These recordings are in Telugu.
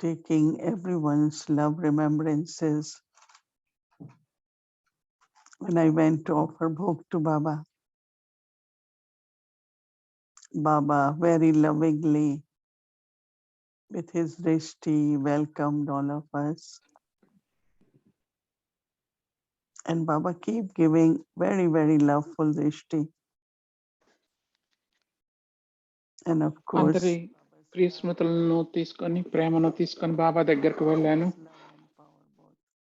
taking everyone's love remembrances. When I went to offer bhog to Baba, Baba very lovingly with his drishti welcomed all of us. And Baba keep giving very, very loveful drishti. And of course, అందరి ప్రియ స్మృతులను తీసుకొని ప్రేమను తీసుకొని బాబా దగ్గరకు వెళ్ళాను.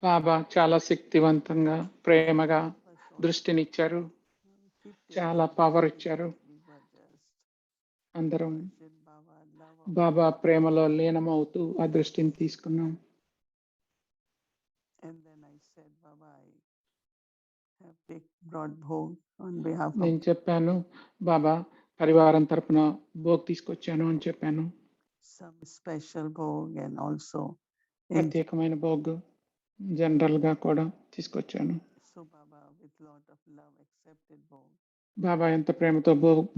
బాబా చాలా శక్తివంతంగా ప్రేమగా దృష్టినిచ్చారు, చాలా పవర్ ఇచ్చారు. అందరం బాబా ప్రేమలో లీనమవుతూ ఆ దృష్టిని తీసుకున్నాం. నేను చెప్పాను, బాబా పరివారం తరపున భోగ్ తీసుకొచ్చాను అని చెప్పాను. ప్రత్యేకమైన భోగ్ జనరల్ గా కూడా తీసుకొచ్చాను. బాబా ఎంత ప్రేమతో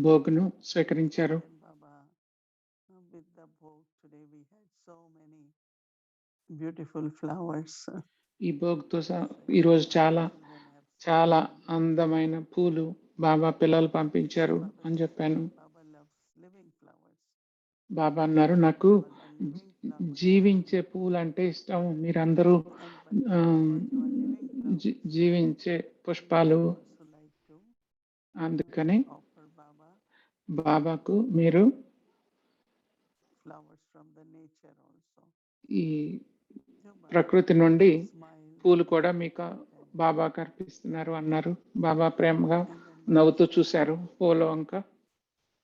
భోగ్ను స్వీకరించారు. ఈ భోగ్తో ఈరోజు చాలా చాలా అందమైన పూలు బాబా పిల్లలు పంపించారు అని చెప్పాను. బాబా అన్నారు, నాకు జీవించే పూలు అంటే ఇష్టం, మీరందరూ జీవించే పుష్పాలు, అందుకని బాబాకు మీరు ఈ ప్రకృతి నుండి పూలు కూడా మీకు బాబాకు అర్పిస్తున్నారు అన్నారు. బాబా ప్రేమగా నవ్వుతూ చూశారు పూల వంక.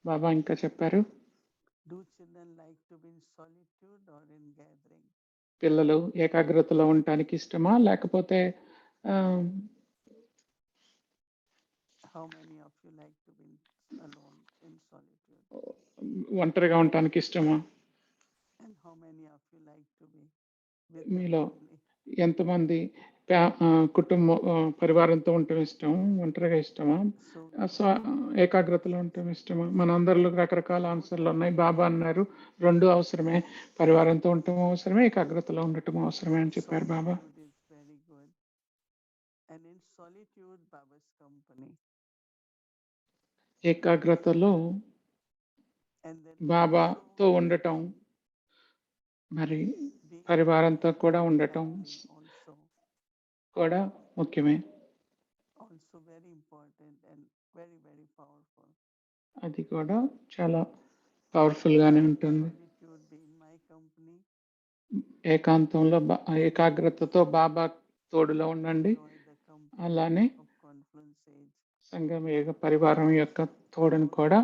బాబా ఇంకా చెప్పారు, పిల్లలు ఏకాగ్రతలో ఉండటానికి ఇష్టమా లేకపోతే ఒంటరిగా ఉండటానికి ఇష్టమా? మీలో ఎంతమంది కుటుంబ పరివారంతో ఉండటం ఇష్టం, ఒంటరిగా ఇష్టమా, ఏకాగ్రతలో ఉండటం ఇష్టమా? మనందరిలో రకరకాల ఆన్సర్లు ఉన్నాయి. బాబా అన్నారు, రెండు అవసరమే, పరివారంతో ఉండటం అవసరమే, ఏకాగ్రతలో ఉండటం అవసరమే అని చెప్పారు బాబా. ఏకాగ్రతలో బాబాతో ఉండటం, మరి పరివారంతో కూడా ఉండటం కూడా ముఖ్యమే. అది కూడా చాలా పవర్ఫుల్ గానే ఉంటుంది. ఏకాంతంలో ఏకాగ్రతతో బాబా తోడులో ఉండండి. అలానే సంఘం పరివారం యొక్క తోడును కూడా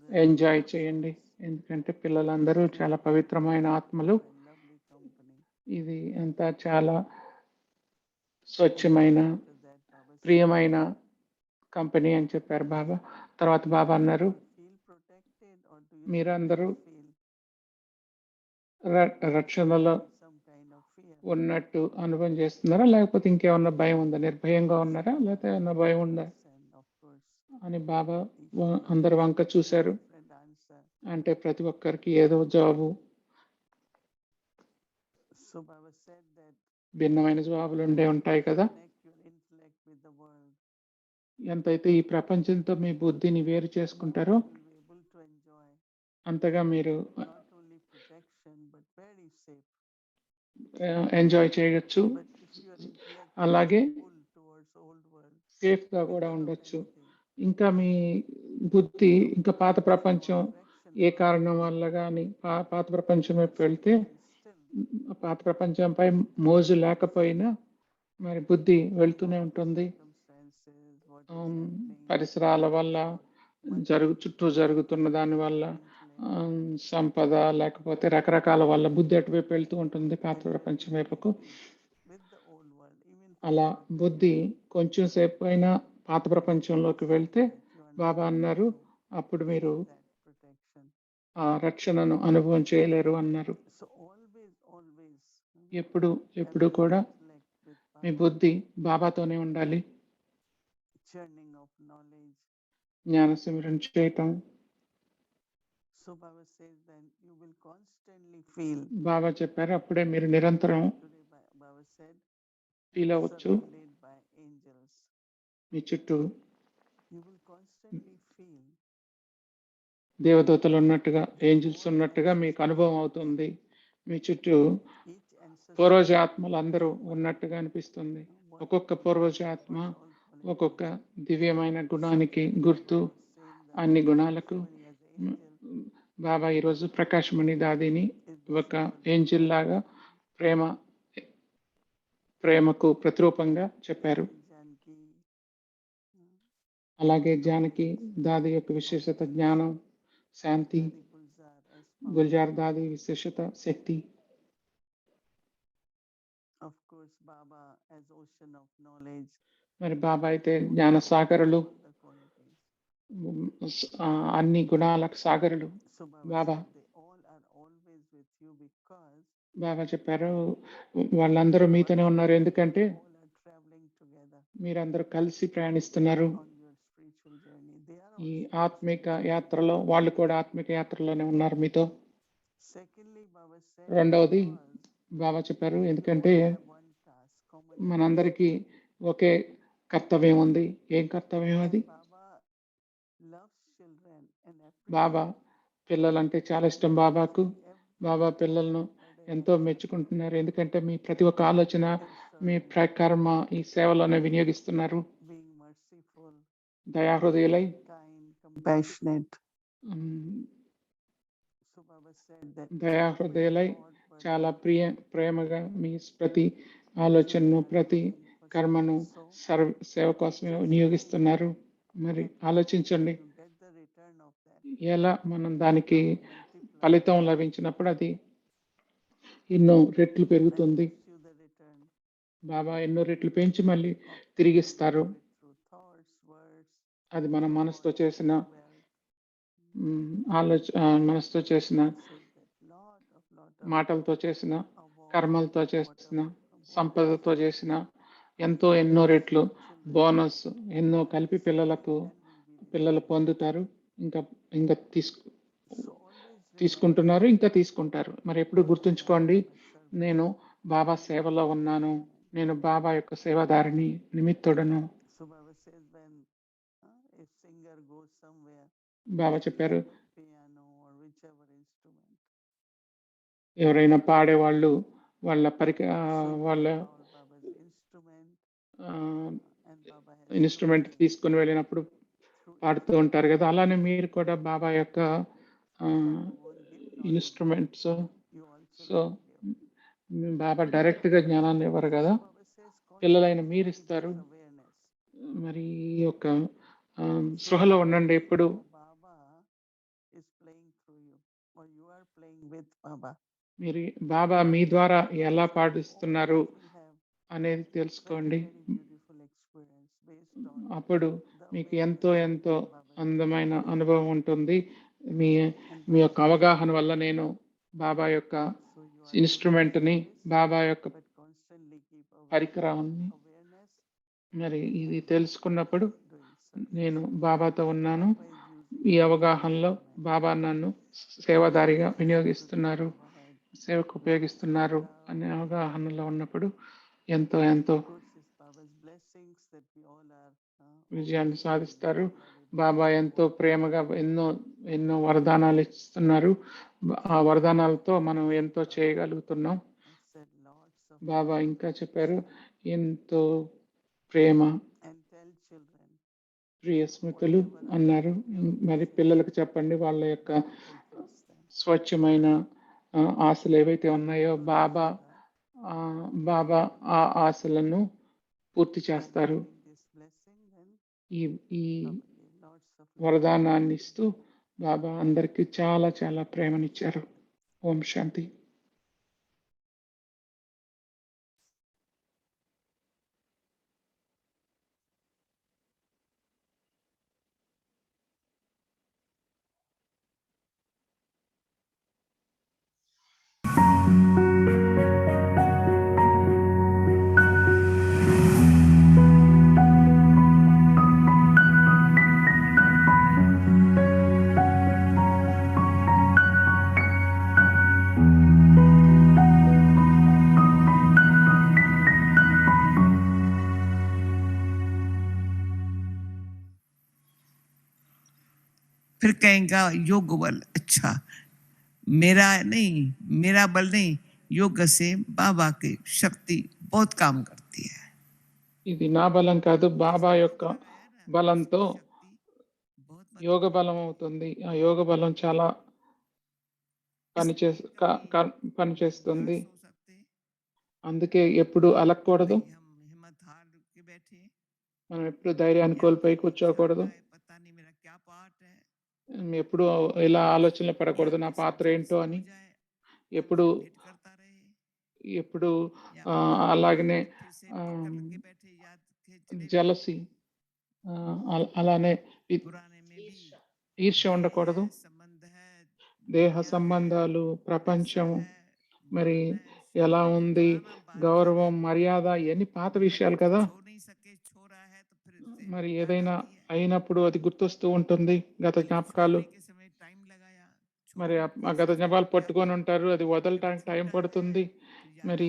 ఎంజాయ్ చేయండి. ఎందుకంటే పిల్లలందరూ చాలా పవిత్రమైన ఆత్మలు. ఇది అంతా చాలా స్వచ్ఛమైన ప్రియమైన కంపెనీ అని చెప్పారు బాబా. తర్వాత బాబా అన్నారు, మీరందరూ రక్షణలో ఉన్నట్టు అనుభవం చేస్తున్నారా లేకపోతే ఇంకేమన్నా భయం ఉందా? నిర్భయంగా ఉన్నారా లేకపోతే ఏమన్నా భయం ఉందా అని బాబా అందరి వంక చూశారు. అంటే ప్రతి ఒక్కరికి ఏదో జవాబు, భిన్నమైన జవాబులు ఉంటాయి కదా. ఎంతైతే ఈ ప్రపంచంతో మీ బుద్ధిని వేరు చేసుకుంటారో అంతగా మీరు ఎంజాయ్ చేయొచ్చు, అలాగే సేఫ్ గా కూడా ఉండొచ్చు. ఇంకా మీ బుద్ధి ఇంకా పాత ప్రపంచం ఏ కారణం వల్ల కానీ పాత ప్రపంచం వైపు వెళ్తే, పాత ప్రపంచంపై మోజు లేకపోయినా మరి బుద్ధి వెళ్తూనే ఉంటుంది. పరిసరాల వల్ల, చుట్టూ జరుగుతున్న దాని వల్ల, సంపద లేకపోతే రకరకాల వల్ల బుద్ధి అటువైపు వెళ్తూ ఉంటుంది పాత ప్రపంచం వైపుకు. అలా బుద్ధి కొంచెం సేపు అయినా పాత ప్రపంచంలోకి వెళ్తే బాబా అన్నారు, అప్పుడు మీరు ఆ రక్షణను అనుభవం చేయలేరు అన్నారు. ఎప్పుడు కూడా మీ బుద్ధి బాబాతోనే ఉండాలి. జ్ఞాన సిమరణ చేయటం. So Baba says then you will constantly feel. బాబా చెప్పారు అప్పుడే మీరు నిరంతరం Today Baba said ఫీల్ అవ్వచ్చు surrounded by angels. మీ చుట్టూ You will constantly feel దేవదూతలు ఉన్నట్టుగా ఏంజిల్స్ ఉన్నట్టుగా మీకు అనుభవం అవుతుంది. మీ చుట్టూ each ancestor పూర్వజ ఆత్మలు అందరూ ఉన్నట్టుగా అనిపిస్తుంది. ఒక్కొక్క పూర్వజ ఆత్మ ఒక్కొక్క దివ్యమైన గుణానికి గుర్తు. అన్ని గుణాలకు బాబా ఈరోజు ప్రకాశమణి దాదిని ఒక ఏంజిల్ లాగా ప్రేమకు ప్రతిరూపంగా చెప్పారు. అలాగే జానకి దాది యొక్క విశేషత జ్ఞానం, శాంతి, గుల్జార్ దాది విశేషత శక్తి. Of course, Baba as ocean of knowledge. మరి బాబా అయితే జ్ఞాన సాగరులు, అన్ని గుణాలకు సాగరులు. బాబా బాబా చెప్పారు వాళ్ళందరూ మీతోనే ఉన్నారు, ఎందుకంటే మీరందరూ కలిసి ప్రయాణిస్తున్నారు ఈ ఆత్మిక యాత్రలో. వాళ్ళు కూడా ఆత్మిక యాత్రలోనే ఉన్నారు మీతో. రెండవది బాబా చెప్పారు ఎందుకంటే మనందరికీ ఒకే కర్తవ్యం ఉంది. ఏం కర్తవ్యం అది? బాబా పిల్లలంటే చాలా ఇష్టం బాబాకు. బాబా పిల్లలను ఎంతో మెచ్చుకుంటున్నారు, ఎందుకంటే మీ ప్రతి ఒక్క ఆలోచన మీ ప్రకారం ఈ సేవలోనే వినియోగిస్తున్నారు. దయాహృదయులై, దయాహృదయులై చాలా ప్రేమగా మీ ప్రతి ఆలోచనను, ప్రతి కర్మను సేవ కోసమే వినియోగిస్తున్నారు. మరి ఆలోచించండి, ఎలా మనం దానికి ఫలితం లభించినప్పుడు అది ఎన్నో రెట్లు పెరుగుతుంది. బాబా ఎన్నో రెట్లు పెంచి మళ్ళీ తిరిగిస్తారు. అది మన మనసుతో చేసిన మనసుతో చేసిన మాటలతో చేసిన, కర్మలతో చేసిన, సంపదతో చేసిన ఎన్నో రెట్లు బోనస్ ఎన్నో కలిపి పిల్లలు పొందుతారు. ఇంకా తీసుకుంటున్నారు, ఇంకా తీసుకుంటారు. మరి ఎప్పుడు గుర్తుంచుకోండి, నేను బాబా సేవలో ఉన్నాను, నేను బాబా యొక్క సేవాదారిని, నిమిత్తుడను. బాబా చెప్పారు ఎవరైనా పాడేవాళ్ళు వాళ్ళ ఇన్స్ట్రుమెంట్ తీసుకుని వెళ్ళినప్పుడు పాడుతూ ఉంటారు కదా, అలానే మీరు కూడా బాబా యొక్క ఇన్స్ట్రుమెంట్స్. సో బాబా డైరెక్ట్ గా జ్ఞానాన్ని ఇవ్వరు కదా, పిల్లలైన మీరు ఇస్తారు. మరి ఈ యొక్క స్పృహలో ఉండండి ఎప్పుడు. మీరు బాబా మీ ద్వారా ఎలా పాటిస్తున్నారు అనేది తెలుసుకోండి. అప్పుడు మీకు ఎంతో అందమైన అనుభవం ఉంటుంది. మీ యొక్క అవగాహన వల్ల నేను బాబా యొక్క ఇన్స్ట్రుమెంట్ని, బాబా యొక్క పరికరాన్ని, మరి ఇది తెలుసుకున్నప్పుడు నేను బాబాతో ఉన్నాను, ఈ అవగాహనలో బాబా నన్ను సేవాదారిగా వినియోగిస్తున్నారు, సేవకు ఉపయోగిస్తున్నారు అనే అవగాహనలో ఉన్నప్పుడు ఎంతో విజయాన్ని సాధిస్తారు. బాబా ఎంతో ప్రేమగా ఎన్నో వరదానాలు ఇస్తున్నారు. ఆ వరదానాలతో మనం ఎంతో చేయగలుగుతున్నాం. బాబా ఇంకా చెప్పారు ఎంతో ప్రేమ, ప్రియ స్మృతులు అన్నారు. మరి పిల్లలకు చెప్పండి వాళ్ళ యొక్క స్వచ్ఛమైన ఆశలు ఏవైతే ఉన్నాయో బాబా ఆ ఆశలను పూర్తి చేస్తారు. ఈ వరదానాన్ని ఇస్తూ బాబా అందరికీ చాలా ప్రేమనిచ్చారు. ఓం శాంతి. फिर कहेगा योग बल। अच्छा, मेरा नहीं, मेरा बल नहीं, योग से बाबा की शक्ति बहुत काम करती है। ఇది నా బలం కాదు, బాబా యొక్క బలంతో యోగ బలం అవుతుంది. ఆ యోగ బలం చాలా పనిచేస్తుంది. అందుకే ఎప్పుడు అలక్కూడదు, మనం ఎప్పుడు ధైర్యాన్ని కోల్పోయి కూర్చోకూడదు, ఎప్పుడు ఇలా ఆలోచనలు పడకూడదు నా పాత్ర ఏంటో అని. ఎప్పుడు ఎప్పుడు అలాగనే జలసి, అలానే ఈర్ష్య ఉండకూడదు. దేహ సంబంధాలు, ప్రపంచం మరి ఎలా ఉంది, గౌరవం, మర్యాద, ఇవన్నీ పాత విషయాలు కదా. మరి ఏదైనా అయినప్పుడు అది గుర్తొస్తూ ఉంటుంది, గత జ్ఞాపకాలు. మరి ఆ గత జ్ఞాపకాలు పట్టుకొని ఉంటారు, అది వదలటానికి టైం పడుతుంది. మరి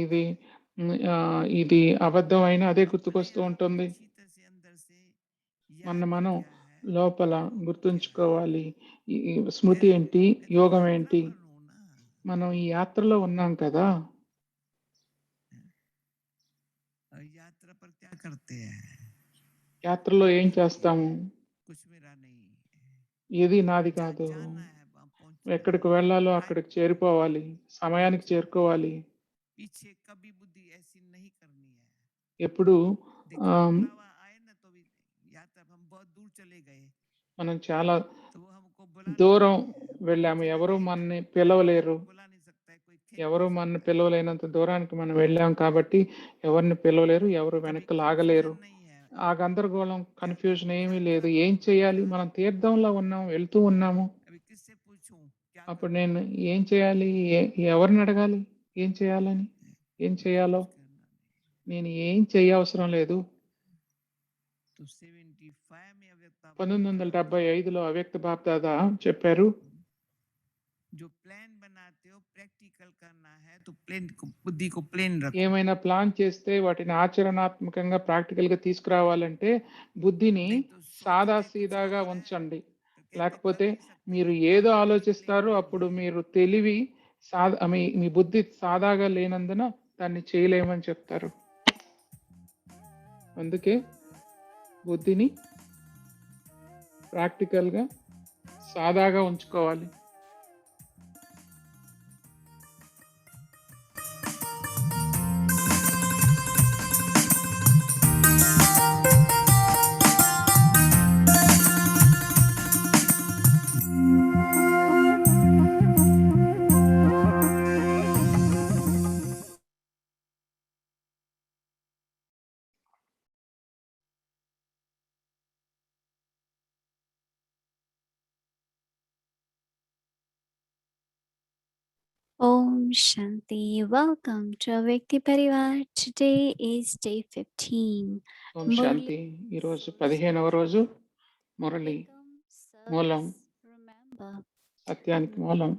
ఇది అబద్ధం అయినా అదే గుర్తుకొస్తూ ఉంటుంది. మనం లోపల గుర్తుంచుకోవాలి, ఈ స్మృతి ఏంటి, యోగం ఏంటి. మనం ఈ యాత్రలో ఉన్నాం కదా. యాత్రలో ఏం చేస్తాము? ఏది నాది కాదు, ఎక్కడికి వెళ్ళాలో అక్కడికి చేరిపోవాలి, సమయానికి చేరుకోవాలి. ఎప్పుడు మనం చాలా దూరం వెళ్ళాము, ఎవరు మనని పిలవలేరు, ఎవరు మనని పిలవలేనంత దూరానికి మనం వెళ్ళాం కాబట్టి ఎవరిని పిలవలేరు, ఎవరు వెనక్కి లాగలేరు. ఆ గందరగోళం, కన్ఫ్యూజన్ ఏమీ లేదు. ఏం చేయాలి? మనం తీర్థంలో ఉన్నాము, వెళ్తూ ఉన్నాము. అప్పుడు నేను ఏం చేయాలి, ఎవరిని అడగాలి ఏం చేయాలని, ఏం చేయాలో? నేను ఏం చేయవసరం లేదు. 1975లో అవ్యక్త బాప్ దాదా చెప్పారు, ఏమైనా ప్లాన్ చేస్తే వాటిని ఆచరణాత్మకంగా ప్రాక్టికల్ గా తీసుకురావాలంటే బుద్ధిని సాదాసీదాగా ఉంచండి. లేకపోతే మీరు ఏదో ఆలోచిస్తారో అప్పుడు మీరు తెలివి మీ బుద్ధి సాదాగా లేనందున దాన్ని చేయలేమని చెప్తారు. అందుకే బుద్ధిని ప్రాక్టికల్ గా సాదాగా ఉంచుకోవాలి. Om Shanti. Welcome to Avyakti Parivar. Today is day 15. ఓం శాంతి. ఈరోజు 15వ రోజు. మురళి మూలం, సత్యానికి మూలం,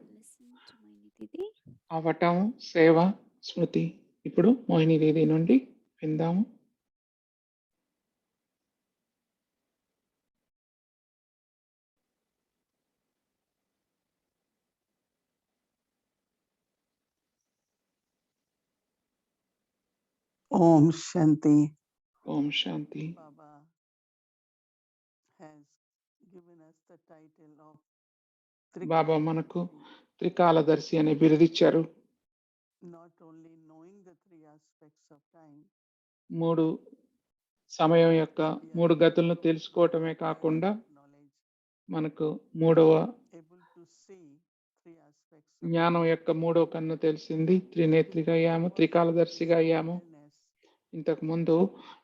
అవటం, సేవ, స్మృతి. ఇప్పుడు మోహిని దీది నుండి విందాము. Om Shanti. Om Shanti. Baba has given us the title of బాబా మనకు త్రికాలదర్శి అనే బిరుదిచ్చారు. not only knowing the three aspects of time, మూడు సమయం యొక్క మూడు గతులను తెలుసుకోవటమే కాకుండా మనకు మూడవ జ్ఞానం యొక్క మూడవ కన్ను తెలిసింది. త్రినేత్రిగా అయ్యాము, త్రికాలదర్శిగా అయ్యాము. ఇంతకు ముందు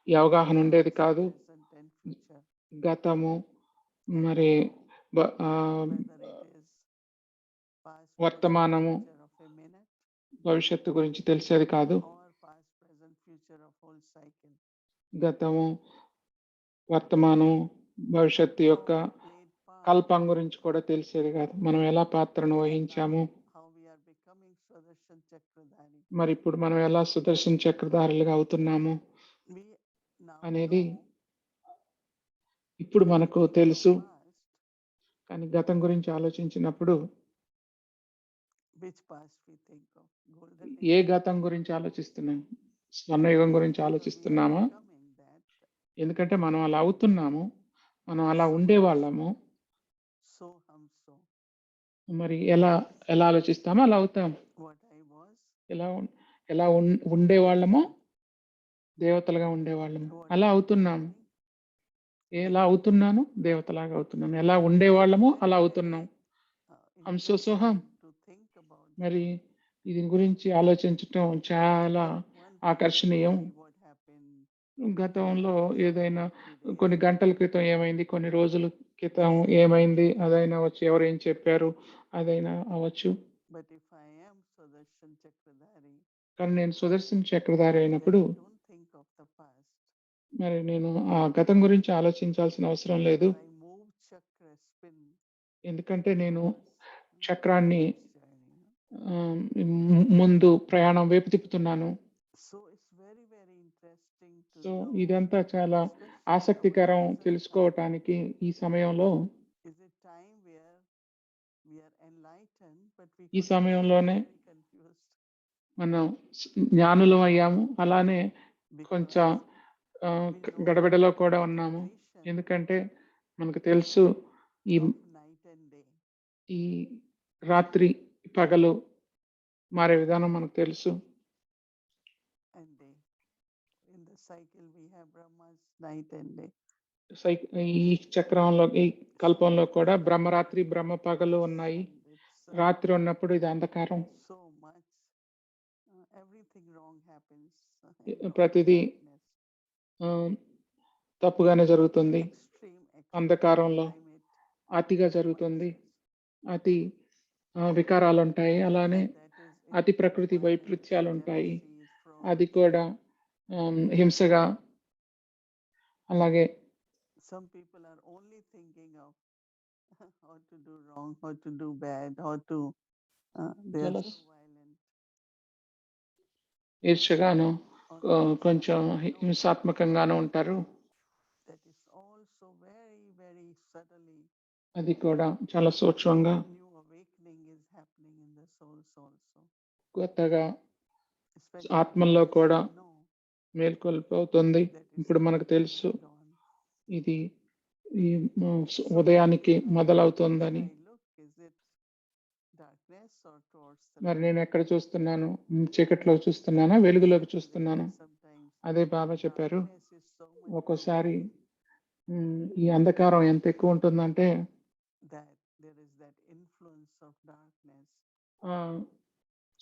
ఈ అవగాహన ఉండేది కాదు. గతము మరి వర్తమానము, భవిష్యత్తు గురించి తెలిసేది కాదు. గతము, వర్తమానము, భవిష్యత్తు యొక్క కల్పం గురించి కూడా తెలిసేది కాదు. మనం ఎలా పాత్రను వహించాము, మరి ఇప్పుడు మనం ఎలా సుదర్శన చక్రధారులుగా అవుతున్నాము అనేది ఇప్పుడు మనకు తెలుసు. కానీ గతం గురించి ఆలోచించినప్పుడు which past we think of? Golden A age? గతం గురించి ఆలోచిస్తున్నాం? స్వర్ణయుగం గురించి Because we are ఆలోచిస్తున్నామా? becoming that. ఎందుకంటే మనం అలా అవుతున్నాము, మనం అలా ఉండేవాళ్ళము. So hum so. మరి ఎలా ఎలా ఆలోచిస్తామో అలా అవుతాం. What I was. ఎలా ఎలా ఉండేవాళ్ళమో దేవతలుగా ఉండేవాళ్ళము. What అలా I am అవుతున్నాము. becoming. ఎలా అవుతున్నాను? దేవతలాగా అవుతున్నాను. ఎలా ఉండేవాళ్ళమో అలా అవుతున్నాం. Interesting to think about. మరి దీని గురించి ఆలోచించటం చాలా ఆకర్షణీయం. What happened గతంలో ఏదైనా కొన్ని గంటల క్రితం ఏమైంది, కొన్ని రోజుల క్రితం ఏమైంది, అదైనా అవ్వచ్చు, ఎవరు ఏం చెప్పారు అదైనా అవ్వచ్చు. but if I am Sudarshan Chakradhari, కానీ నేను సుదర్శన్ చక్రధారి అయినప్పుడు then I don't think of the past. మరి నేను ఆ గతం గురించి ఆలోచించాల్సిన అవసరం లేదు. I move chakra spin ఎందుకంటే నేను towards చక్రాన్ని journey. ముందు ప్రయాణం వైపు తిప్పుతున్నాను. So it's very very interesting to so know. ఇదంతా చాలా especially ఆసక్తికరం our present తెలుసుకోవటానికి. ఈ సమయంలో time is a time where we are enlightened, but we ఈ could be సమయంలోనే very confused మనం జ్ఞానులం అయ్యాము, అలానే because కొంచెం we know గడబిడలో కూడా the ఉన్నాము. vibration ఎందుకంటే మనకు తెలుసు ఈ of night and day. ఈ రాత్రి పగలు మారే విధానం మనకు తెలుసు. And day. In the cycle we have Brahma's night and day. ఈ చక్రంలో ఈ కల్పంలో కూడా బ్రహ్మరాత్రి బ్రహ్మ పగలు ఉన్నాయి. And it's, రాత్రి ఉన్నప్పుడు ఇది అంధకారం. so much everything wrong happens in ప్రతిదీ darkness. తప్పుగానే జరుగుతుంది. Extreme అంధకారంలో climate అతిగా జరుగుతుంది. అతి వికారాలు ఉంటాయి. అలానే అతి ప్రకృతి వైపరీత్యాలు ఉంటాయి. అది కూడా హింసగా. అలాగే some people are only thinking of how to do wrong, how to do bad, how to they are Jealous. so violent. ఈర్ష్యగాను కొంచెం హింసాత్మకంగాను ఉంటారు. That is also very very subtly. అది కూడా చాలా సూక్ష్మంగా New awakening is happening in the souls also. కొత్తగా Especially ఆత్మల్లో nowadays కూడా we know మేల్కొల్పవుతుంది. that it's ఇప్పుడు మనకు తెలుసు dawn. ఇది ఈ ఉదయానికి మొదలవుతుందని. Where I look, is it darkness or towards the మరి నేను ఎక్కడ చూస్తున్నాను? చీకట్లో చూస్తున్నానా, వెలుగులోకి చూస్తున్నాను? sometimes అదే బాబా చెప్పారు. darkness is so much ఒక్కోసారి ఈ అంధకారం ఎంత ఎక్కువ ఉంటుందంటే that there is that influence of darkness.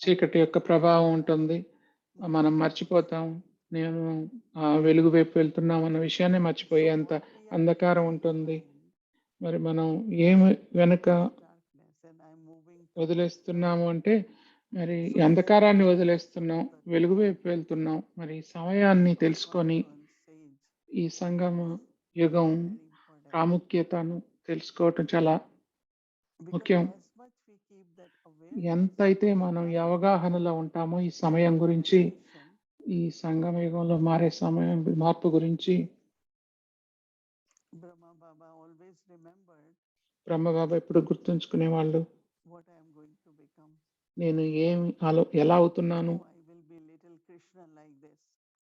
చీకటి యొక్క ప్రభావం ఉంటుంది. మనం మర్చిపోతాం, నేను వెలుగు వైపు వెళ్తున్నాం అన్న విషయాన్ని మర్చిపోయేంత అంధకారం ఉంటుంది. మరి మనం ఏమి వెనుక వదిలేస్తున్నాము అంటే మరి అంధకారాన్ని వదిలేస్తున్నాం, వెలుగు వైపు వెళ్తున్నాం. మరి సమయాన్ని తెలుసుకొని ఈ సంగమ యుగం ప్రాముఖ్యతను తెలుసుకోవటం చాలా ముఖ్యం. ఎంతైతే మనం ఈ అవగాహనలో ఉంటామో ఈ సమయం గురించి, ఈ సంగమ యుగంలో మారే సమయం మార్పు గురించి, బ్రహ్మబాబా ఎప్పుడు గుర్తుంచుకునేవాళ్ళు, నేను ఎలా అవుతున్నాను,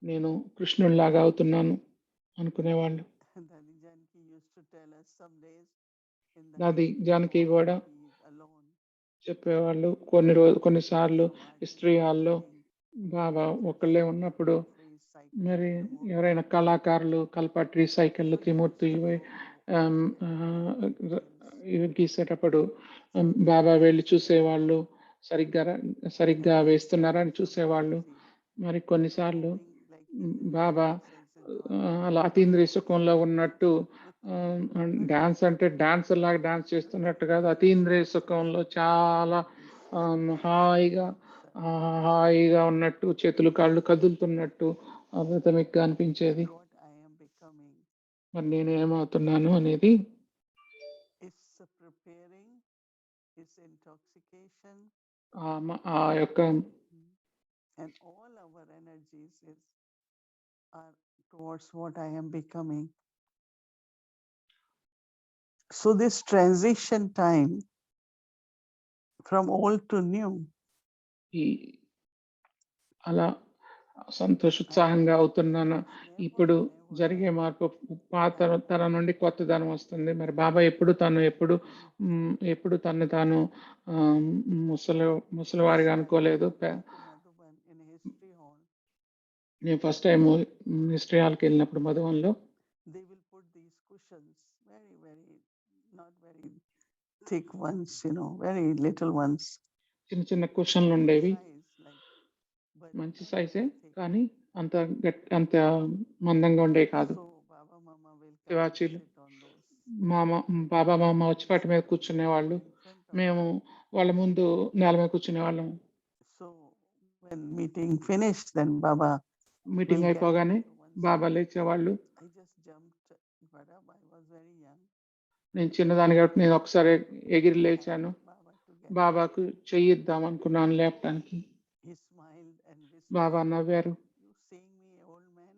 నేను కృష్ణుడిలాగా అవుతున్నాను అనుకునేవాళ్ళు. అది జానకి కూడా చెప్పేవాళ్ళు. కొన్నిసార్లు హిస్టరీ హాల్లో బాబా ఒక్కళ్ళే ఉన్నప్పుడు మరి ఎవరైనా కళాకారులు కల్పట్రి సైకిళ్ళు త్రిమూర్తి ఇవి గీసేటప్పుడు బాబా వెళ్ళి చూసేవాళ్ళు, సరిగ్గా వేస్తున్నారా అని చూసేవాళ్ళు. మరి కొన్నిసార్లు బాబా అలా అతీంద్రియ సుఖంలో ఉన్నట్టు, డాన్స్ అంటే డాన్సర్ లాగా డాన్స్ చేస్తున్నట్టు కాదు, అతీంద్రియ సుఖంలో చాలా హాయిగా ఉన్నట్టు, చేతులు కాళ్ళు కదులుతున్నట్టు అద్భుతంగా అనిపించేది. మరి నేను ఏమవుతున్నాను అనేది ఆ యొక్క and all our energies are towards what I am becoming. So this transition time from old to new, ఈ అలా సంతోషోత్సాహంగా అవుతున్నాను. ఇప్పుడు జరిగే మార్పు పాత తరం నుండి కొత్తదనం వస్తుంది. మరి బాబా ఎప్పుడు తను తాను ముసలివారిగా అనుకోలేదు. in history hall, నేను ఫస్ట్ టైం హిస్టరీ హాల్కి వెళ్ళినప్పుడు మధువన్లో they will put these cushions, not very thick ones, very little ones. చిన్న కుషన్లు ఉండేవి. Size, but మంచి not సైజే, very thick. కానీ అంత మందంగా ఉండేవి కాదు. So Baba Mama will come and తివాచీలు sit on those. బాబా మామ వచ్చి వాటి మీద కూర్చునేవాళ్ళు. In front of మేము వాళ్ళ ముందు నేల మీద కూర్చునేవాళ్ళం. So when meeting finished, then Baba meeting will అయిపోగానే gather once Baba again. లేచేవాళ్ళు. I just jumped, but I was very young. నేను చిన్నదాన్ని కాబట్టి నేను ఒకసారి ఎగిరి లేచాను. Baba to get బాబాకు చెయ్యిద్దాం అనుకున్నాను లేపడానికి. He smiled and whispered, బాబా నవ్వారు. "You seeing me, old man?"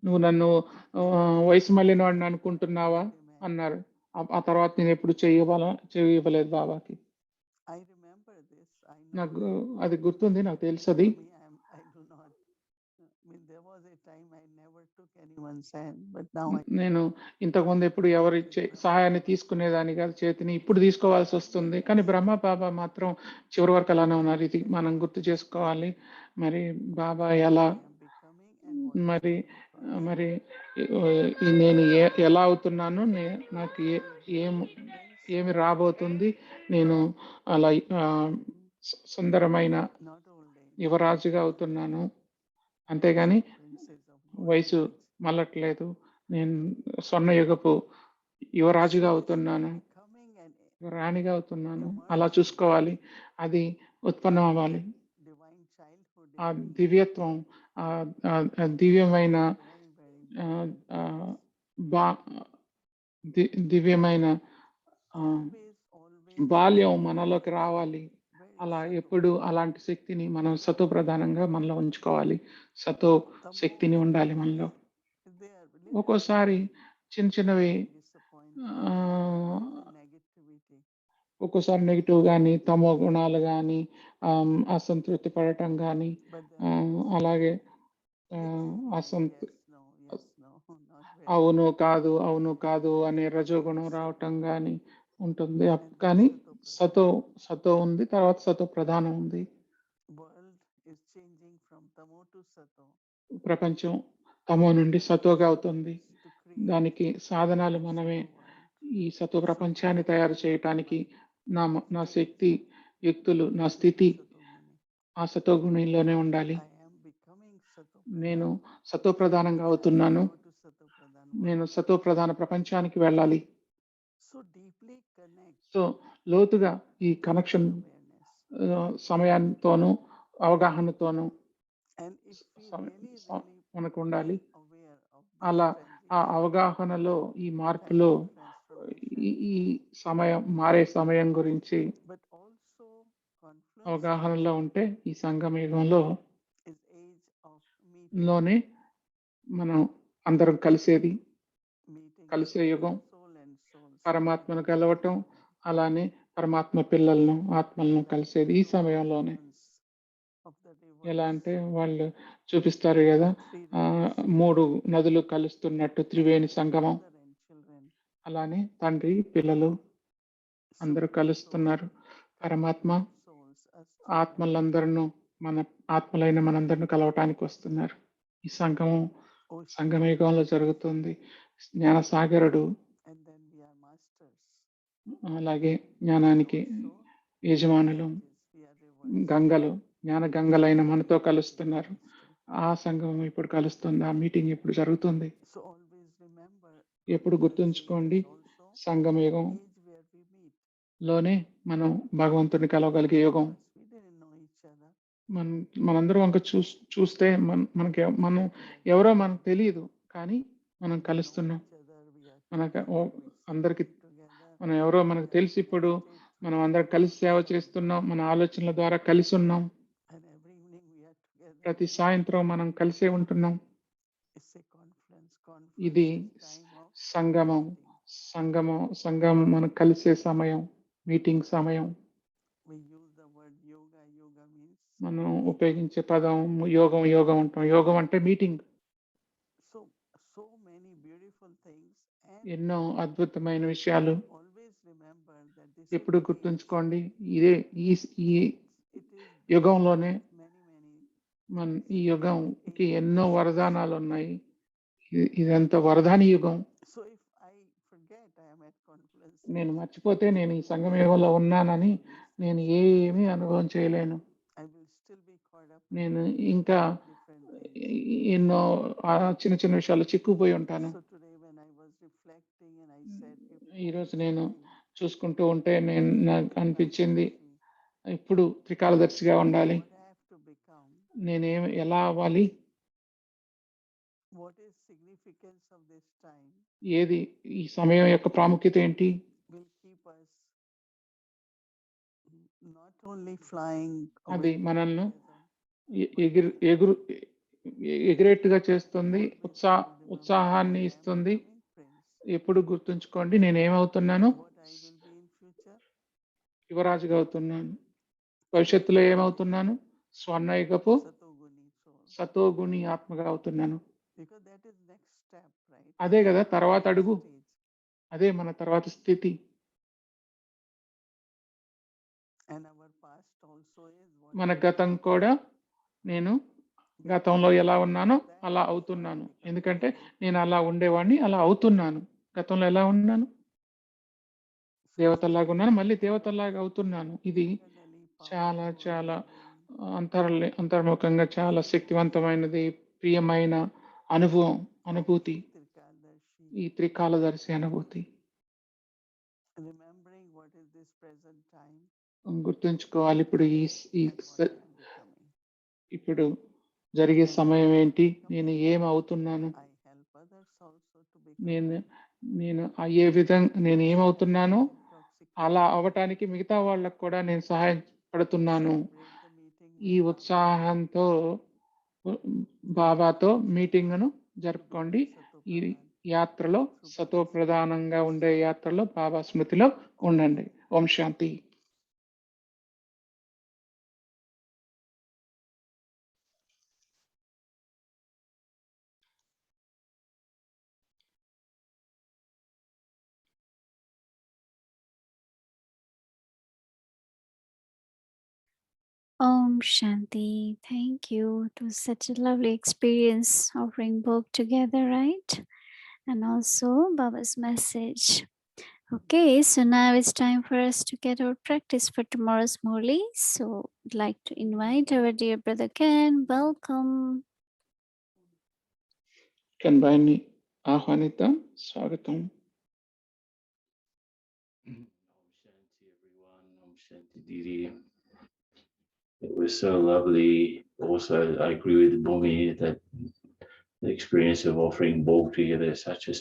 నువ్వు నన్ను వయసు మళ్ళిన వాడిని అనుకుంటున్నావా అన్నారు. ఆ తర్వాత నేను ఎప్పుడు చెయ్యలేదు బాబాకి. I remember this. I know. నాకు అది గుర్తుంది, నాకు తెలుసు అది. For me, I do not. There was a time I never took anyone's hand, but now నేను ఇంతకుముందు ఎప్పుడు ఎవరి సహాయాన్ని తీసుకునేదాన్ని కాదు చేతిని, ఇప్పుడు తీసుకోవాల్సి వస్తుంది. కానీ బ్రహ్మ బాబా మాత్రం చివరి వరకు అలానే ఉన్నారు. ఇది మనం గుర్తు చేసుకోవాలి. మరి బాబా ఎలా, am becoming and what మరి మరి నేను ఎలా అవుతున్నాను, నాకు ఏమి రాబోతుంది, నేను అలా సుందరమైన not old age, యువరాజుగా అవుతున్నాను. అంతేగాని princess of వయసు మళ్ళట్లేదు. నేను స్వర్ణయుగపు యువరాజుగా అవుతున్నాను, becoming and రాణిగా అవుతున్నాను. అలా చూసుకోవాలి. అది ఉత్పన్నం అవ్వాలి. divine childhood. ఆ దివ్యత్వం, ఆ దివ్యమైన Very, very దివ్యమైన always బాల్యం మనలోకి రావాలి. very అలా ఎప్పుడు అలాంటి శక్తిని మనం సతో ప్రధానంగా మనలో ఉంచుకోవాలి. సతో శక్తిని ఉండాలి మనలో. they are ఒక్కోసారి చిన్నవి negativity. ఒక్కోసారి నెగిటివ్ కానీ, తమో గుణాలు కానీ, అసంతృప్తి పడటం కానీ, అలాగే అవును కాదు అనే రజోగుణం రావటం కానీ ఉంటుంది. కానీ సతో ఉంది, తర్వాత సతో ప్రధానం ఉంది. ప్రపంచం తమో నుండి సతోగా అవుతుంది. దానికి సాధనాలు మనమే. ఈ సతో ప్రపంచాన్ని తయారు చేయటానికి నా శక్తి, యుక్తులు, నా స్థితి ఆ సతో గుణంలోనే ఉండాలి. నేను సతో ప్రధానంగా అవుతున్నాను. నేను సతో ప్రధాన ప్రపంచానికి వెళ్ళాలి. సో లోతుగా ఈ కనెక్షన్ సమయంతోనూ అవగాహనతోనూ మనకు ఉండాలి. అలా ఆ అవగాహనలో, ఈ మార్పులో, ఈ మారే సమయం గురించి అవగాహనలో ఉంటే ఈ సంగమయుగంలో మనం అందరం కలిసే యుగం, పరమాత్మను కలవటం, అలానే పరమాత్మ పిల్లలను, ఆత్మలను కలిసేది ఈ సమయంలోనే. ఎలా అంటే వాళ్ళు చూపిస్తారు కదా, 3 నదులు కలుస్తున్నట్టు త్రివేణి సంగమం. అలానే తండ్రి, పిల్లలు అందరూ కలుస్తున్నారు. పరమాత్మ ఆత్మలందరూ ఆత్మలైన మనందరిని కలవటానికి వస్తున్నారు. ఈ సంగమయుగంలో జరుగుతుంది. జ్ఞానసాగరుడు, అలాగే జ్ఞానానికి యజమానులు, గంగలు, జ్ఞాన గంగలైన మనతో కలుస్తున్నారు. ఆ సంగమం ఇప్పుడు కలుస్తుంది. ఆ మీటింగ్ ఇప్పుడు జరుగుతుంది. ఎప్పుడు గుర్తుంచుకోండి, సంగమయుగం లోనే మనం భగవంతుని కలవగలిగే యుగం. మనందరం వంక చూస్తే మనం ఎవరో మనకు తెలియదు, కానీ మనం కలుస్తున్నాం. అందరికి మనం ఎవరో మనకు తెలిసి ఇప్పుడు మనం అందరం కలిసి సేవ చేస్తున్నాం. మన ఆలోచనల ద్వారా కలిసి ఉన్నాం. ప్రతి సాయంత్రం మనం కలిసే ఉంటున్నాం. ఇది సంగమం, సంఘం మనం కలిసే సమయం, మీటింగ్ సమయం. We use the word yoga. Yoga means మనం ఉపయోగించే పదం యోగం అంటాం. యోగం అంటే meeting. so many beautiful things, and ఎన్నో అద్భుతమైన విషయాలు. always remember that this ఎప్పుడు is age. గుర్తుంచుకోండి, ఇదే ఈ It is యుగంలోనే many ఈ యుగంకి ఎన్నో వరదానాలు ఉన్నాయి. ఇదంతా వరదాని యుగం. So if I forget I am at confluence, నేను మర్చిపోతే నేను ఈ సంగమ యుగంలో ఉన్నానని నేను ఏమీ అనుభవం చేయలేను. I will still be caught up నేను ఇంకా different things. ఎన్నో చిన్న విషయాలు చిక్కుపోయి ఉంటాను. So today when I was reflecting and I said, ఈరోజు నేను చూసుకుంటూ ఉంటే నాకు అనిపించింది, ఇప్పుడు త్రికాలదర్శిగా ఉండాలి. what I have to become, ఎలా అవ్వాలి, what is significance of this time, ఏది ఈ సమయం యొక్క ప్రాముఖ్యత ఏంటి, will keep us not only flying అది with మనల్ని enthusiasm, ఎగిరేట్టుగా చేస్తుంది, ఉత్సాహాన్ని ఇస్తుంది. ఎప్పుడు గుర్తుంచుకోండి, నేను ఏమవుతున్నాను, what I will be in future, యువరాజుగా అవుతున్నాను. భవిష్యత్తులో ఏమవుతున్నాను, స్వర్ణయుగపు Satoguni soul. సతోగుణి ఆత్మగా అవుతున్నాను. Because that is next step, right? అదే కదా తర్వాత Next అడుగు, stage. అదే మన తర్వాత స్థితి. And our past also is what మన we గతం become. కూడా నేను గతంలో ఎలా ఉన్నానో That అలా is అవుతున్నాను. what become ఎందుకంటే today. నేను అలా ఉండేవాడిని, అలా అవుతున్నాను. గతంలో ఎలా ఉన్నాను, So దేవతల్లాగా ఉన్నాను, మళ్ళీ internally దేవతల్లాగా అవుతున్నాను. ఇది చాలా powerful, చాలా loving, అంతర్ముఖంగా చాలా శక్తివంతమైనది, ప్రియమైన అనుభూతి, Trikaldarshi. ఈ త్రికాలదర్శి అనుభూతి. Remembering what is this present time గుర్తుంచుకోవాలి, ఇప్పుడు and what I am becoming. ఇప్పుడు జరిగే సమయం ఏంటి, నేను ఏమవుతున్నాను, I help others also to become నేను అయ్యే విధంగా నేను ఏమవుతున్నానో intoxicated. అలా అవ్వటానికి మిగతా వాళ్ళకు కూడా నేను సహాయం పడుతున్నాను. Celebrate the meeting ఈ with Baba. ఉత్సాహంతో బాబాతో మీటింగ్ను జరుపుకోండి. ఈ యాత్రలో సతో ప్రధానంగా ఉండే యాత్రలో బాబా స్మృతిలో ఉండండి. ఓం శాంతి. Om Shanti. Thank you. It was such a lovely experience offering both together, right? And also Baba's message. Okay, so now it's time for us to get our practice for tomorrow's Murli. So I'd like to invite our dear brother Ken. Welcome. Ken బాయ్ని ఆహ్వానిద్దాం. స్వాగతం. Om Shanti, everyone. Om Shanti, Didi. It was so lovely. Also, I agree with Bhumi that the experience of offering Bhog together is such a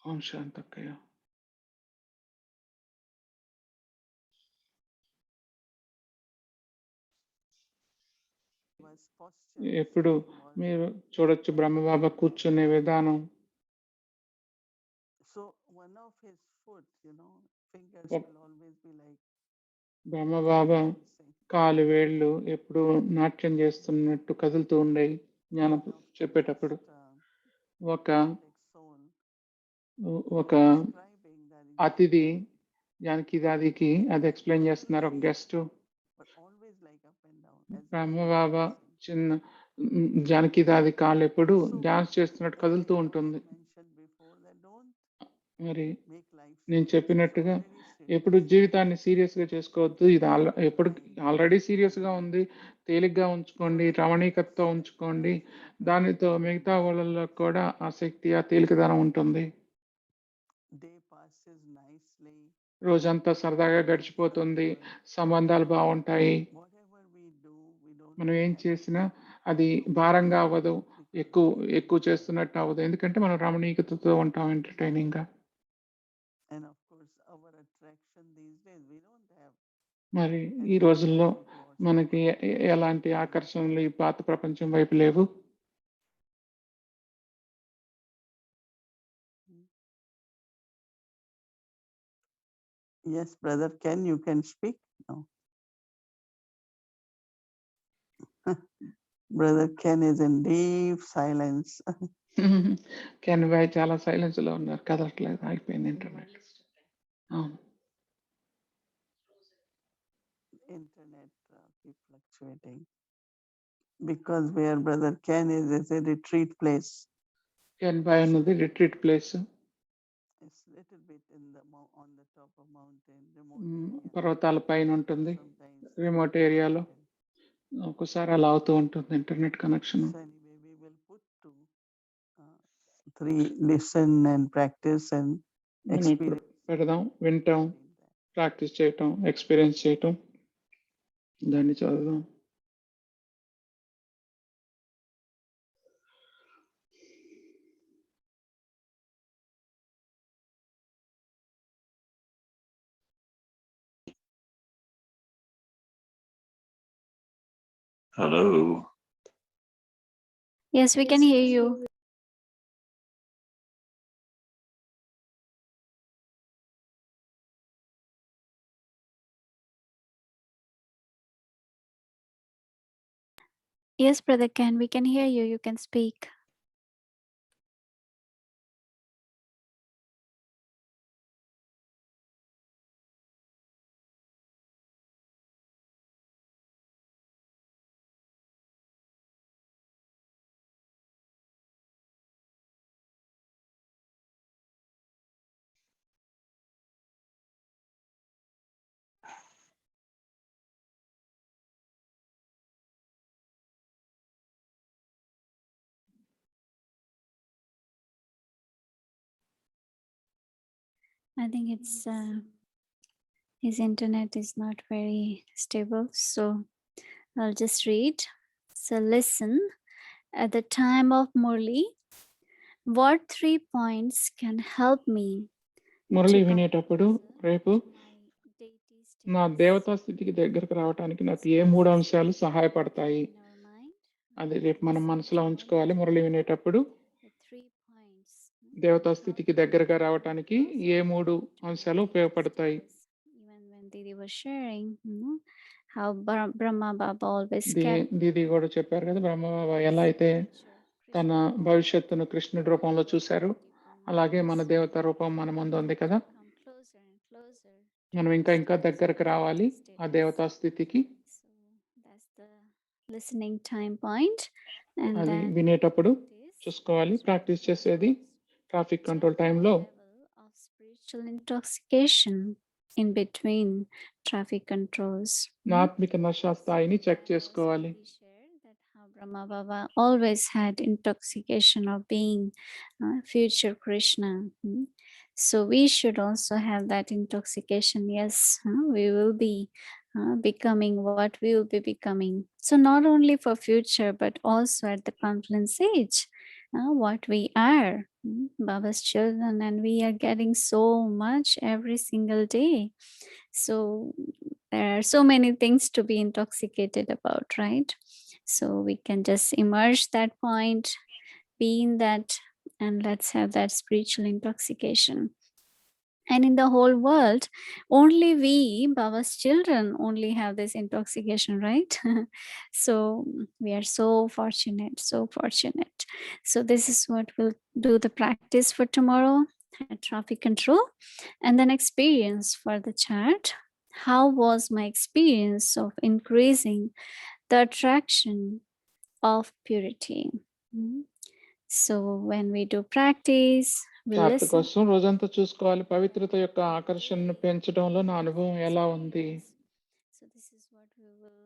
ఓం శాంతి అక్కయ్య. Was posture, ఎప్పుడు sitting was- మీరు చూడొచ్చు బ్రహ్మబాబా కూర్చునే విధానం. So one of his foot, fingers Yep. will always be like Brahma Baba dancing. కాలు వేళ్ళు ఎప్పుడు నాట్యం చేస్తున్నట్టు కదులుతూ ఉండేవి. జ్ఞానం One of చెప్పేటప్పుడు past, ఒక soul ఒక describing that in అతిథి జానకిదాదికి అది ఎక్స్ప్లెయిన్ చేస్తున్నారు. ఒక guest but always like up and down. as if Brahma Baba dancing. చిన్న జానకిదాది కాళ్ళు ఎప్పుడు డాన్స్ చేస్తున్నట్టు కదులుతూ ఉంటుంది. Mentioned before that don't మరి make life నేను serious. చెప్పినట్టుగా Already serious. ఎప్పుడు జీవితాన్ని సీరియస్గా చేసుకోవద్దు. ఇది ఎప్పుడు ఆల్రెడీ సీరియస్గా ఉంది. తేలిగ్గా ఉంచుకోండి, రమణీకతతో ఉంచుకోండి. దానితో మిగతా వాళ్ళలో కూడా ఆ శక్తి, ఆ తేలికదనం ఉంటుంది. Day passes nicely. రోజంతా సరదాగా గడిచిపోతుంది, సంబంధాలు బాగుంటాయి. Whatever we do, we don't మనం ఏం have చేసినా to అది do భారంగా more అవ్వదు, because ఎక్కువ చేస్తున్నట్టు అవ్వదు. ఎందుకంటే మనం రమణీకతతో ఉంటాం, ఎంటర్టైనింగ్గా. and of course our attraction these days we don't have మరి ఈ any రోజుల్లో attraction towards మనకి old ఎలాంటి ఆకర్షణలు ఈ పాత ప్రపంచం వైపు లేవు. Yes, brother Ken, you can speak now. Brother Ken is in deep silence. కెన్ బాయ్ చాలా సైలెన్స్ లో ఉన్నారు, కదలట్లేదు, ఆగిపోయింది ఇంటర్నెట్. అవును, Internet keep fluctuating because where brother Ken is a retreat place. Ken bhai అన్నది retreat place. It's little bit in the on the top of mountain, remote area. పర్వతాల పైన ఉంటుంది, Sometimes రిమోట్ ఏరియాలో. ఒకసారి అలా అవుతూ ఉంటుంది internet connection. so anyway, we will put to 3 listen and practice and మనం ఇప్పుడు experience. పెడదాం, వింటాం, in that. ప్రాక్టీస్ చేయటం, ఎక్స్పీరియన్స్ చేయటం, దాన్ని చదువుదాం. Hello. Yes, we can hear you. Yes, brother Ken, we can hear you. You can speak. I think it's his internet is not very stable, so I'll just read. So listen, at the time of Murli, what 3 points can help me Murali to come వినేటప్పుడు closer రేపు to my deity నా status దేవతా స్థితికి దగ్గరకు రావడానికి నాకు ఏ 3 అంశాలు సహాయపడతాయి? in our mind? అది రేపు మనం Listen మనసులో to ఉంచుకోవాలి. it. మురళి వినేటప్పుడు The 3 points దేవతా help స్థితికి me దగ్గరగా come రావడానికి closer ఏ 3 to my అంశాలు deity ఉపయోగపడతాయి? status. Even when Didi was sharing, how Brahma Baba always దీది కూడా చెప్పారు కదా, బ్రహ్మబాబా ఎలా అయితే తన భవిష్యత్తును కృష్ణుడి రూపంలో చూశారు, అలాగే మన దేవత రూపం మన ముందు ఉంది కదా. మనం ఇంకా ఇంకా దగ్గరకు రావాలి ఆ దేవతా స్థితికి. listening time point, and అది then వినేటప్పుడు చూసుకోవాలి. ప్రాక్టీస్ చేసేది ట్రాఫిక్ కంట్రోల్ టైంలో of spiritual intoxication in between traffic controls. నా ఆత్మిక నశ స్థాయిని చెక్ చేసుకోవాలి. We shared that how Brahma Baba always had intoxication of being future Krishna. So we should also have that intoxication. Yes, we will be becoming what we will be becoming. So not only for future, but also at the confluence age, what we are, Baba's children, and we are getting so much every single day. So there are so many things to be intoxicated about, right? So we can just immerse that point, be in that, and let's have that spiritual intoxication. And in the whole world, only we, Baba's children, only have this intoxication, right? So we are so fortunate, so fortunate. So this is what we'll do the practice for tomorrow at traffic control, and then experience for the chart. How was my experience of increasing the attraction of purity? So when we do practice, we'll ప్రార్థన listen. కోసం రోజంతా చూసుకోవాలి. పవిత్రత యొక్క ఆకర్షణను పెంచడంలో నా అనుభవం ఎలా ఉంది? So this is what we will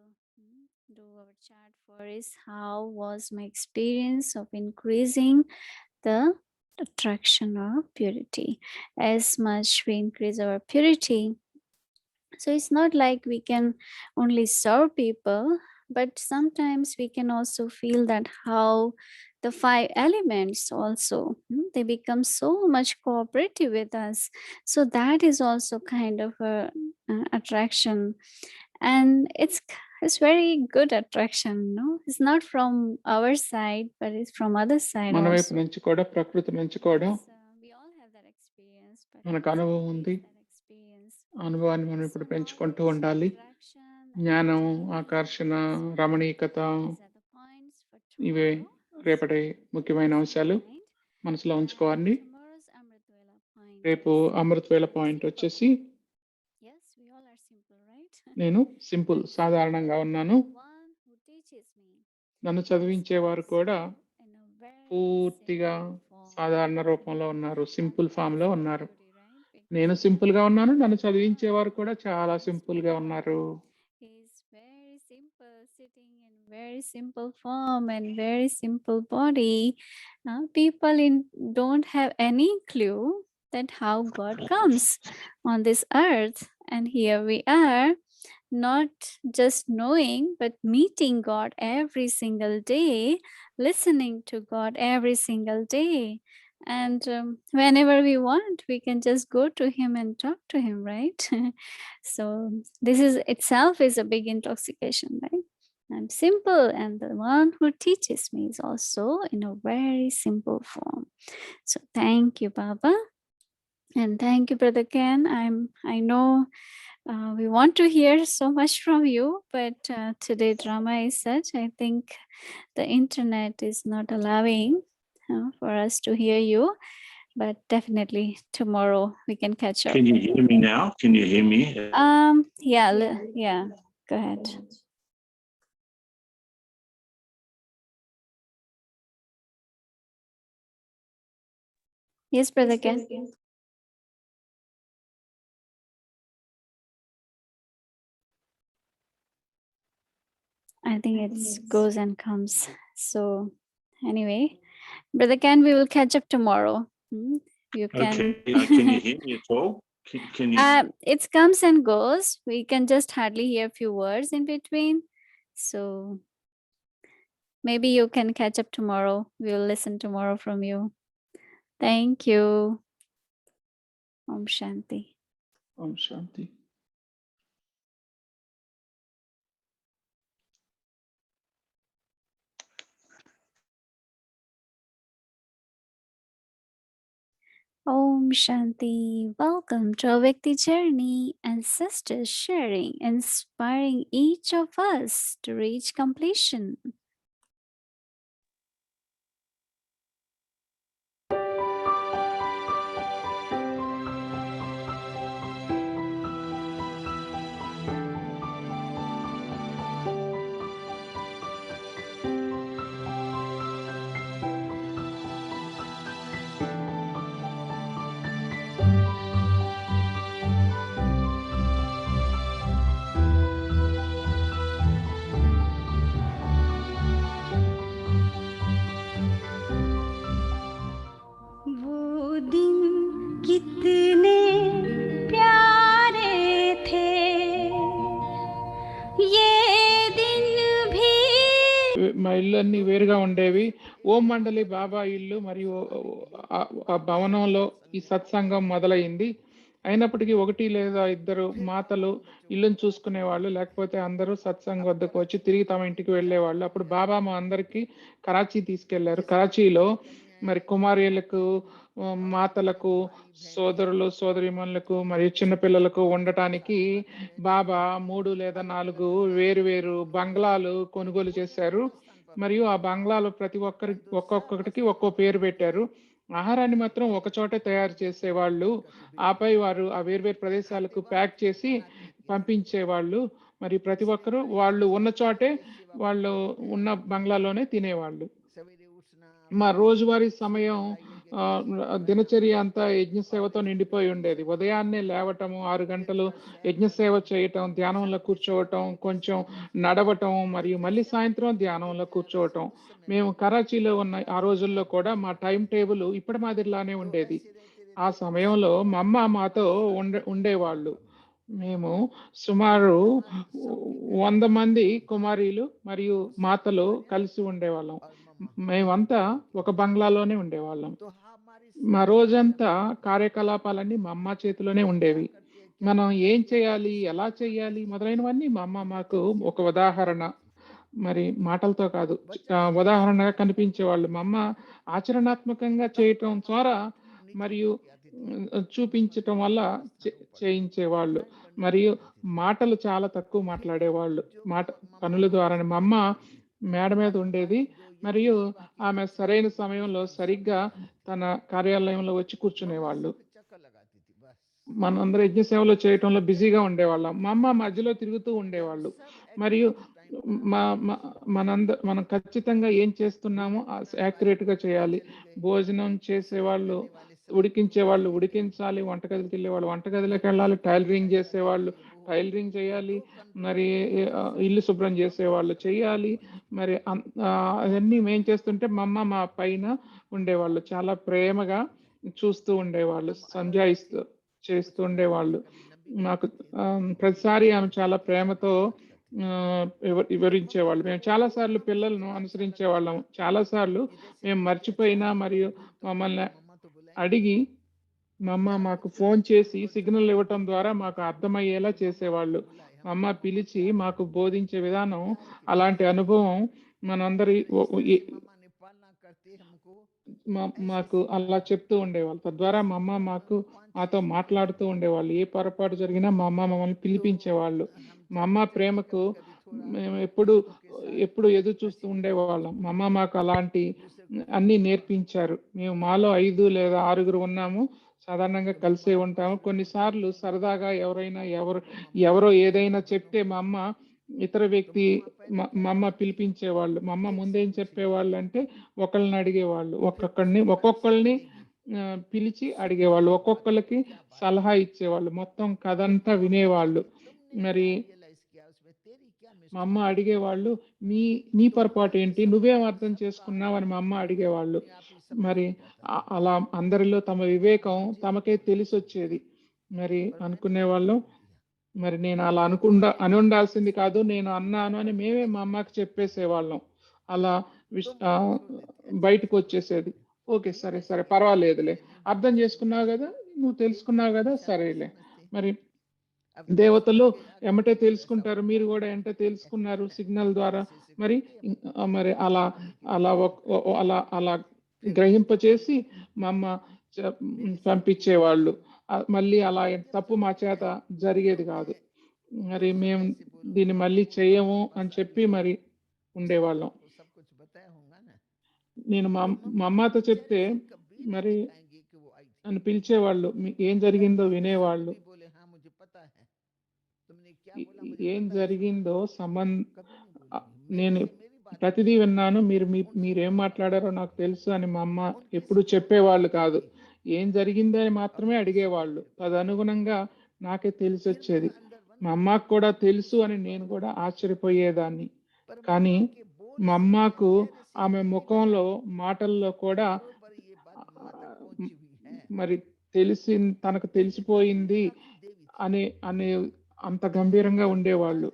do our chat for, is how was my experience of increasing the attraction of purity. As much we increase our purity, so it's not like we can only serve people, but sometimes we can also feel that how the 5 elements also they become so much cooperative with us. So that is also kind of a attraction, and it's very good attraction, no? It's not from our side, but it's from other side మన వైపు also. నుంచి కూడా, ప్రకృతి నుంచి కూడా We all have that experience, but మనకు అనుభవం ఉంది. that experience. అనుభవాన్ని మనం ఇప్పుడు పెంచుకుంటూ ఉండాలి. జ్ఞానం, ఆకర్షణ, రమణీయకత ఇవే రేపటి ముఖ్యమైన అంశాలు మనసులో ఉంచుకోవాలి. రేపు అమృతవేళ పాయింట్ వచ్చేసి నేను సింపుల్, సాధారణంగా ఉన్నాను. నన్ను చదివించేవారు కూడా పూర్తిగా సాధారణ రూపంలో ఉన్నారు, సింపుల్ ఫామ్ లో ఉన్నారు. నేను సింపుల్ గా ఉన్నాను, నన్ను చదివించేవారు కూడా చాలా సింపుల్ గా ఉన్నారు. Very simple form and very simple body. People don't have any clue that how God comes on this earth, and here we are, not just knowing but meeting God every single day, listening to God every single day, and whenever we want we can just go to him and talk to him, right? So this is itself is a big intoxication, right? I'm simple, and the one who teaches me is also in a very simple form. So thank you, Baba, and thank you, Brother Ken. I know we want to hear so much from you, but today drama is such, I think the internet is not allowing for us to hear you, but definitely tomorrow we can catch up. Can you hear me now? Can you hear me? Yeah, go ahead. Yes, Brother Ken. I think it goes and comes. So anyway, Brother Ken, we will catch up tomorrow. You can. Okay. Can you hear me at all? Can you? It comes and goes. We can just hardly hear a few words in between. So maybe you can catch up tomorrow. We will listen tomorrow from you. Thank you. Om Shanti. Om Shanti. Om Shanti. Welcome to our Vyakti journey and sisters sharing, inspiring each of us to reach completion. वो दिन कितने प्यारे थे, ये दिन भी మా ఇల్లు అన్ని వేరుగా ఉండేవి. ఓం మండలి బాబా ఇల్లు మరియు ఆ భవనంలో ఈ సత్సంగం మొదలైంది. అయినప్పటికీ 1 లేదా 2 మాతలు ఇల్లును చూసుకునేవాళ్ళు, లేకపోతే అందరూ సత్సంగం వద్దకు వచ్చి తిరిగి తమ ఇంటికి వెళ్ళేవాళ్ళు. అప్పుడు బాబా మా అందరికి కరాచీ తీసుకెళ్లారు. కరాచీలో మరి కుమారీలకు, మాతలకు, సోదరులు సోదరిమణులకు మరియు చిన్నపిల్లలకు ఉండటానికి బాబా 3 లేదా 4 వేరు బంగ్లాలు కొనుగోలు చేశారు. మరియు ఆ బంగ్లాలో ప్రతి ఒక్కొక్కటికి ఒక్కో పేరు పెట్టారు. ఆహారాన్ని మాత్రం ఒక చోటే తయారు చేసేవాళ్ళు. ఆపై వారు ఆ వేరు ప్రదేశాలకు ప్యాక్ చేసి పంపించేవాళ్ళు. మరి ప్రతి ఒక్కరు వాళ్ళు ఉన్న చోటే, వాళ్ళు ఉన్న బంగ్లాలోనే తినేవాళ్ళు. మా రోజువారీ సమయం దినచర్య అంతా యజ్ఞ సేవతో నిండిపోయి ఉండేది. ఉదయాన్నే లేవటము, 6 గంటలు యజ్ఞ సేవ చేయటం, ధ్యానంలో కూర్చోవటం, కొంచెం నడవటం, మరియు మళ్ళీ సాయంత్రం ధ్యానంలో కూర్చోవటం. మేము కరాచీలో ఉన్న ఆ రోజుల్లో కూడా మా టైం టేబుల్ ఇప్పటి మాదిరిలానే ఉండేది. ఆ సమయంలో మా అమ్మ మాతో ఉండేవాళ్ళు. మేము సుమారు 100 మంది కుమారీలు మరియు మాతలు కలిసి ఉండేవాళ్ళం. మేమంతా ఒక బంగ్లాలోనే ఉండేవాళ్ళం. మా రోజంతా కార్యకలాపాలన్నీ మా అమ్మ చేతిలోనే ఉండేవి. మనం ఏం చేయాలి, ఎలా చేయాలి మొదలైనవన్నీ మా అమ్మ మాకు ఒక ఉదాహరణ, మరి మాటలతో కాదు, ఉదాహరణగా కనిపించేవాళ్ళు. మా అమ్మ ఆచరణాత్మకంగా చేయటం ద్వారా మరియు చూపించటం వల్ల చేయించేవాళ్ళు. మరియు మాటలు చాలా తక్కువ మాట్లాడేవాళ్ళు. పనుల ద్వారా మా అమ్మ మేడ మీద ఉండేది మరియు ఆమె సరైన సమయంలో సరిగ్గా తన కార్యాలయంలో వచ్చి కూర్చునేవాళ్ళు. మనందరం యజ్ఞ సేవలో చేయటంలో బిజీగా ఉండేవాళ్ళం. మా అమ్మ మధ్యలో తిరుగుతూ ఉండేవాళ్ళు. మరియు మనం ఖచ్చితంగా ఏం చేస్తున్నామో యాక్యురేట్ గా చేయాలి. భోజనం చేసేవాళ్ళు ఉడికించేవాళ్ళు ఉడికించాలి, వంటగదికి వెళ్ళేవాళ్ళు వంటగదిలోకి వెళ్ళాలి, టైలరింగ్ చేసేవాళ్ళు టైలరింగ్ చేయాలి, మరి ఇల్లు శుభ్రం చేసేవాళ్ళు చేయాలి. మరి అవన్నీ మేం చేస్తుంటే మా అమ్మ మా పైన ఉండేవాళ్ళు. చాలా ప్రేమగా చూస్తూ ఉండేవాళ్ళు, సంజాయిస్తూ చేస్తూ ఉండేవాళ్ళు. నాకు ప్రతిసారి ఆమె చాలా ప్రేమతో వివరించేవాళ్ళు. మేము చాలా సార్లు పిల్లలను అనుసరించేవాళ్ళం. చాలా సార్లు మేము మర్చిపోయినా మరియు మమ్మల్ని అడిగి మా అమ్మ మాకు ఫోన్ చేసి సిగ్నల్ ఇవ్వటం ద్వారా మాకు అర్థమయ్యేలా చేసేవాళ్ళు. మా అమ్మ పిలిచి మాకు బోధించే విధానం, అలాంటి అనుభవం మనందరి మాకు అలా చెప్తూ ఉండేవాళ్ళు. తద్వారా మా అమ్మ మాతో మాట్లాడుతూ ఉండేవాళ్ళు. ఏ పొరపాటు జరిగినా మా అమ్మ మమ్మల్ని పిలిపించేవాళ్ళు. మా అమ్మ ప్రేమకు మేము ఎప్పుడు ఎదురు చూస్తూ ఉండేవాళ్ళం. మా అమ్మ మాకు అలాంటి అన్ని నేర్పించారు. మేము మాలో 5 లేదా 6 ఉన్నాము. సాధారణంగా కలిసే ఉంటాము. కొన్నిసార్లు సరదాగా ఎవరో ఏదైనా చెప్తే మా అమ్మ ఇతర వ్యక్తి మా అమ్మ పిలిపించేవాళ్ళు. మా అమ్మ ముందేం చెప్పేవాళ్ళు అంటే ఒకళ్ళని అడిగేవాళ్ళు, ఒక్కొక్కళ్ళని పిలిచి అడిగేవాళ్ళు, ఒక్కొక్కరికి సలహా ఇచ్చేవాళ్ళు, మొత్తం కథంతా వినేవాళ్ళు. మరి మా అమ్మ అడిగేవాళ్ళు, నీ పొరపాటు ఏంటి, నువ్వేం అర్థం చేసుకున్నావు అని మా అమ్మ అడిగేవాళ్ళు. మరి అలా అందరిలో తమ వివేకం తమకే తెలిసి వచ్చేది. మరి అనుకునేవాళ్ళం, మరి నేను అలా అని ఉండాల్సింది కాదు, నేను అన్నాను అని మేమే మా అమ్మకి చెప్పేసేవాళ్ళం. అలా బయటకు వచ్చేసేది. ఓకే, సరే పర్వాలేదులే, అర్థం చేసుకున్నావు కదా, నువ్వు తెలుసుకున్నావు కదా, సరేలే. మరి దేవతలు ఎమ్మటే తెలుసుకుంటారు, మీరు కూడా ఎంటే తెలుసుకున్నారు సిగ్నల్ ద్వారా. మరి అలా అలా అలా అలా గ్రహింపచేసి మా అమ్మ పంపించేవాళ్ళు. మళ్ళీ అలా తప్పు మా చేత జరిగేది కాదు. మరి మేము దీన్ని మళ్ళీ చేయము అని చెప్పి మరి ఉండేవాళ్ళం. నేను మా అమ్మతో చెప్తే మరి నన్ను పిలిచేవాళ్ళు, ఏం జరిగిందో వినేవాళ్ళు. ఏం జరిగిందో నేను ప్రతిదీ విన్నాను, మీరేం మాట్లాడారో నాకు తెలుసు అని మా అమ్మ ఎప్పుడు చెప్పేవాళ్ళు కాదు. ఏం జరిగిందో అని మాత్రమే అడిగేవాళ్ళు. తదనుగుణంగా నాకే తెలిసి వచ్చేది. మా అమ్మకు కూడా తెలుసు అని నేను కూడా ఆశ్చర్యపోయేదాన్ని. కానీ మా అమ్మకు ఆమె ముఖంలో మాటల్లో కూడా మరి తనకు తెలిసిపోయింది అనే అంత గంభీరంగా ఉండేవాళ్ళు.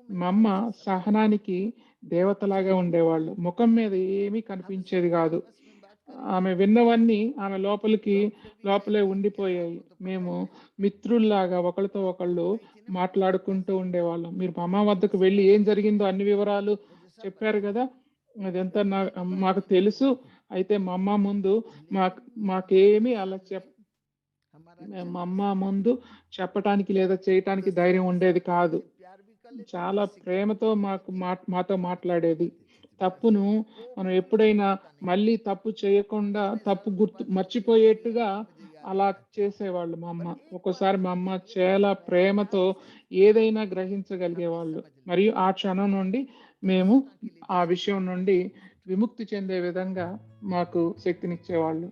మా అమ్మ సహనానికి దేవతలాగా ఉండేవాళ్ళు. ముఖం మీద ఏమీ కనిపించేది కాదు. ఆమె విన్నవన్నీ ఆమె లోపలే ఉండిపోయాయి. మేము మిత్రుల్లాగా ఒకళ్ళతో ఒకళ్ళు మాట్లాడుకుంటూ ఉండేవాళ్ళం. మీరు మా అమ్మ వద్దకు వెళ్ళి ఏం జరిగిందో అన్ని వివరాలు చెప్పారు కదా, అదంతా మాకు తెలుసు. అయితే మా అమ్మ ముందు మాకేమీ అలా మా అమ్మ ముందు చెప్పటానికి లేదా చేయటానికి ధైర్యం ఉండేది కాదు. చాలా ప్రేమతో మాతో మాట్లాడేది. తప్పును మనం ఎప్పుడైనా మళ్ళీ తప్పు చేయకుండా మర్చిపోయేట్టుగా అలా చేసేవాళ్ళు మా అమ్మ. ఒక్కోసారి మా అమ్మ చాలా ప్రేమతో ఏదైనా గ్రహించగలిగేవాళ్ళు. మరియు ఆ క్షణం నుండి మేము ఆ విషయం నుండి విముక్తి చెందే విధంగా మాకు శక్తినిచ్చేవాళ్ళు.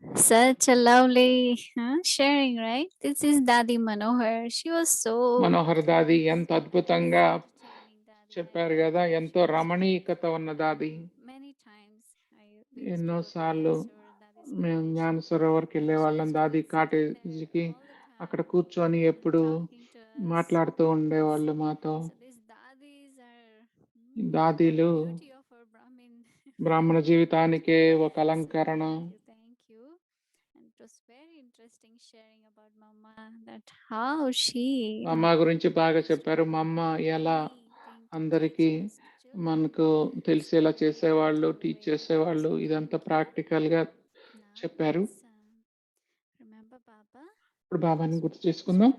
Such a lovely sharing, right? This is Dadi Manohar. She was so Manohar దాది ఎంత అద్భుతంగా charming Dadi. చెప్పారు కదా, ఎంతో రమణీయకత ఉన్న దాది. Many times we used to go to ఎన్నోసార్లు Dadi మేము cottage. జ్ఞాన సరోవర్కి వెళ్ళే వాళ్ళం, దాది కాటేజీకి. అక్కడ కూర్చొని ఎప్పుడు Talking to us. మాట్లాడుతూ ఉండేవాళ్ళు మాతో. So these dadis are దాదీలు beauty of our Brahmin. బ్రాహ్మణ జీవితానికే ఒక So అలంకరణ. thank you. And it was very interesting sharing about Mama, that how she మా అమ్మ గురించి బాగా చెప్పారు. మా అమ్మ ఎలా అందరికీ మనకు తెలిసేలా చేసేవాళ్ళు, టీచ్ చేసేవాళ్ళు, ఇదంతా ప్రాక్టికల్గా చెప్పారు. Remember Baba? ఇప్పుడు బాబాని గుర్తు చేసుకుందాం,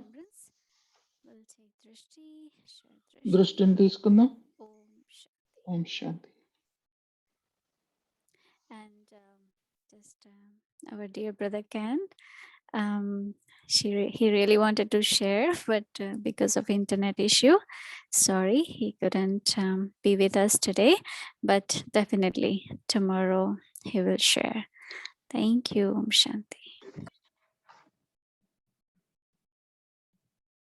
We'll take Drishti, share దృష్టిని తీసుకుందాం. Om Shanti. Om Shanti. And just our dear brother Ken, he really wanted to share, but because of internet issue, sorry, he couldn't be with us today, but definitely tomorrow he will share. Thank you. Om Shanti.